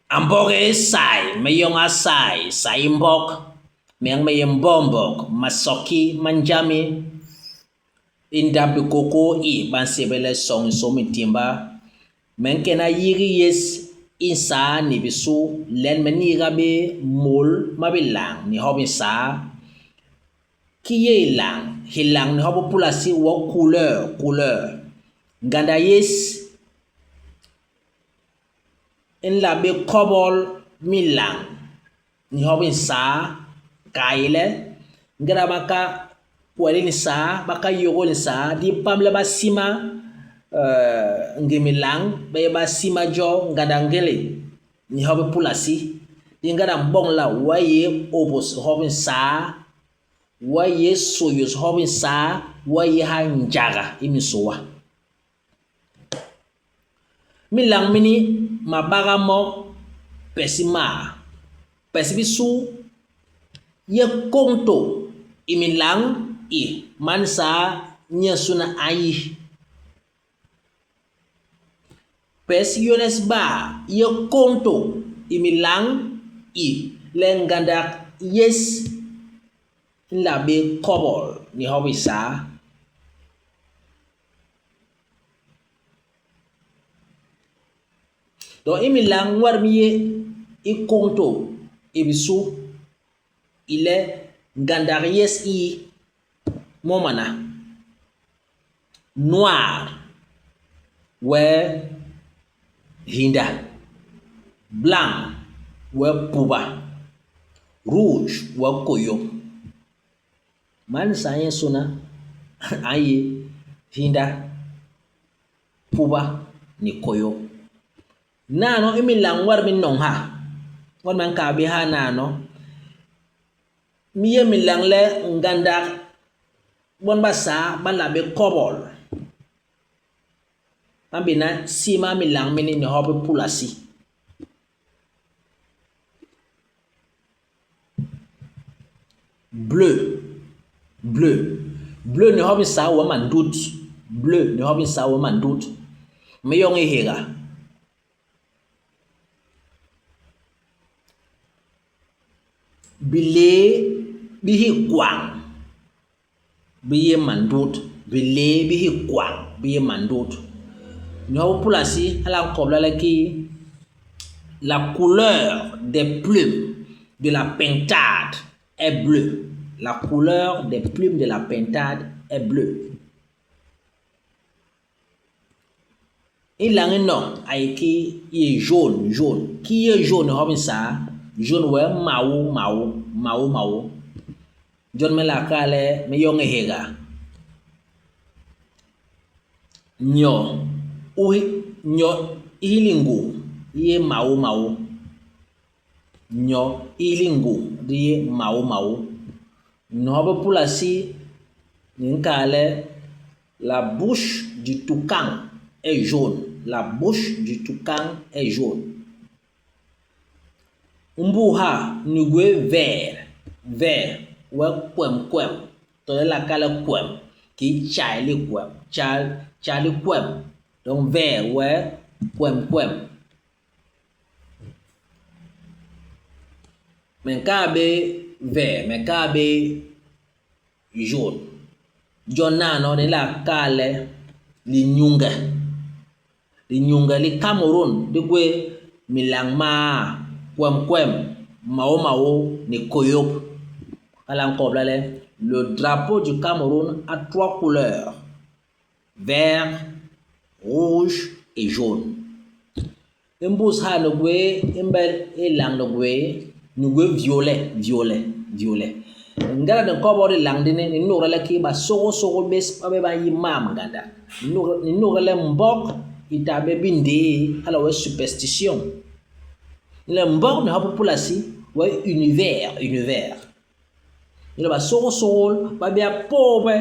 Amboge sai, mayonga sai mbok, meng mayem bombok, masoki manjami, indabi koko I bansebele song somi timba, menkena yiri yes insa ni bisu len meniga be mol mabilang ni hobi sa kiye hilang ni hobo pulasi wa couleur ganda yes in la be kobol milang ni hobin sa kaile ngara maka wali ni sa baka yogo ni sa di pamle ba sima ngimilang ba ba sima jo ngada ngele ni hobe pulasi di ngara mbong la waye obos hobin sa waye soyos hobin sa waye hanjaga imisuwa milang mini mabaga mo pesima pesibisu ye konto imilang I mansa nyasuna ayi pesiones ba ye konto imilang I lengandak yes labe kobol ni hobisa do imilang warmiye I konto ibisu ile gandar yes I momana noir we hinda blanc we puba rouge we koyo man sanye suna aye hinda puba ni koyo nano imilang war min nong ha wan man ka bi ha nano miye milang le nganda bon basa ban la be kobol ambina sima milang mini ni hobe pulasi bleu ni hobe sa wa man doute bleu ni hobe sa wa man doute me yonge hega bile bihi kwang biye mandut bile bihi kwang biye mandut nous pulasi ala kobla la ki la couleur des plumes de la pintade est bleue la couleur des plumes de la pintade est bleue ilang no ay ki ye jaune ki ye jaune hobi sa jaune we mau John me la kale me yonge hega nyo ilingu ye mau nyo ilingu di mau no ba pulasi ninkale la bouche du toucan est jaune la bouche du toucan est jaune umbuha nugwe vert wa kwem to la kala kwem ki chali kwem chali kwem donc vert wa kwem men ka be vert men ka be jaune jonna no de la kale li nyunga li Cameroun de gwe milang ma kwem mau ni koyop le drapeau du Cameroun a 3 couleurs vert rouge et jaune imbus ha no gwe imbel elang no gwe violet ngara de ko bodi lang dine ni no la ki ba sogo bes abe ba yi mam ganda ni no la mbok itabe bindi ala we superstition le mbok ne hapo pulasi we univers ile ba sogo ba be pobe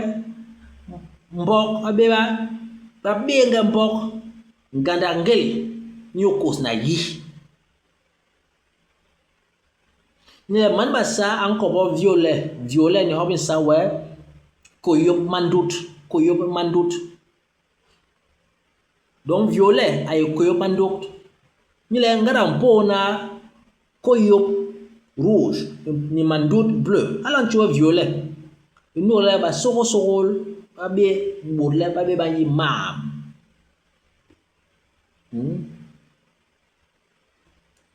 mbok abe ba benga mbok nganda ngeli nyokos na yi ne man ba sa anko bo violet ni hobin sa we koyop mandut donc violet ay koyop mandut Ni le ngara mpona koyop rouge ni mandut bleu alan tu violet nous le ba soko sokol ba be bourle ba be ba yi mam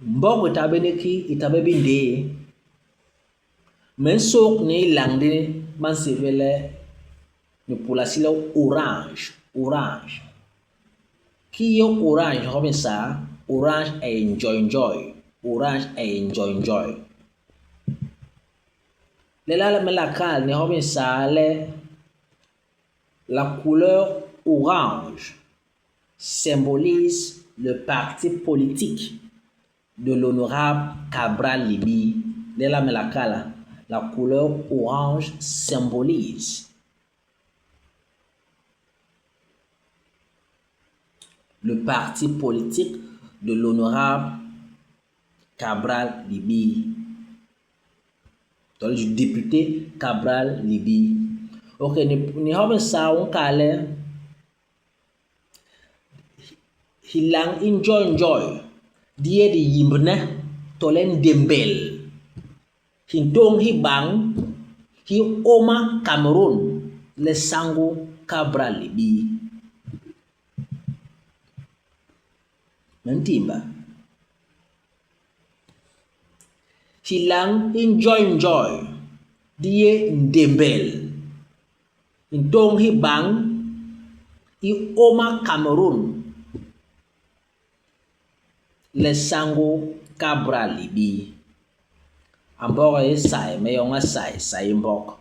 mboko tabeneki itabe binde men sok ni langde man sevele ni pula sila orange qui est orange comme ça orange est enjoy orange est enjoy le la melakal ni comme ça la couleur orange symbolise le parti politique de l'honorable Cabral Libi. Le la melakala la couleur orange symbolise le parti politique de l'honorable Cabral Libi. Donc, du député Cabral Libi. Ok, ni haben ça on kale hilang enjoy die di yimbne tolen dembel hintong hi bang hi oma Cameroon le sango Cabral Libi. Mentimba hilang enjoy die dembel hintong hi bang hi oma Cameroon le sango Cabral Libi. Ambora sai meyonga sai mbok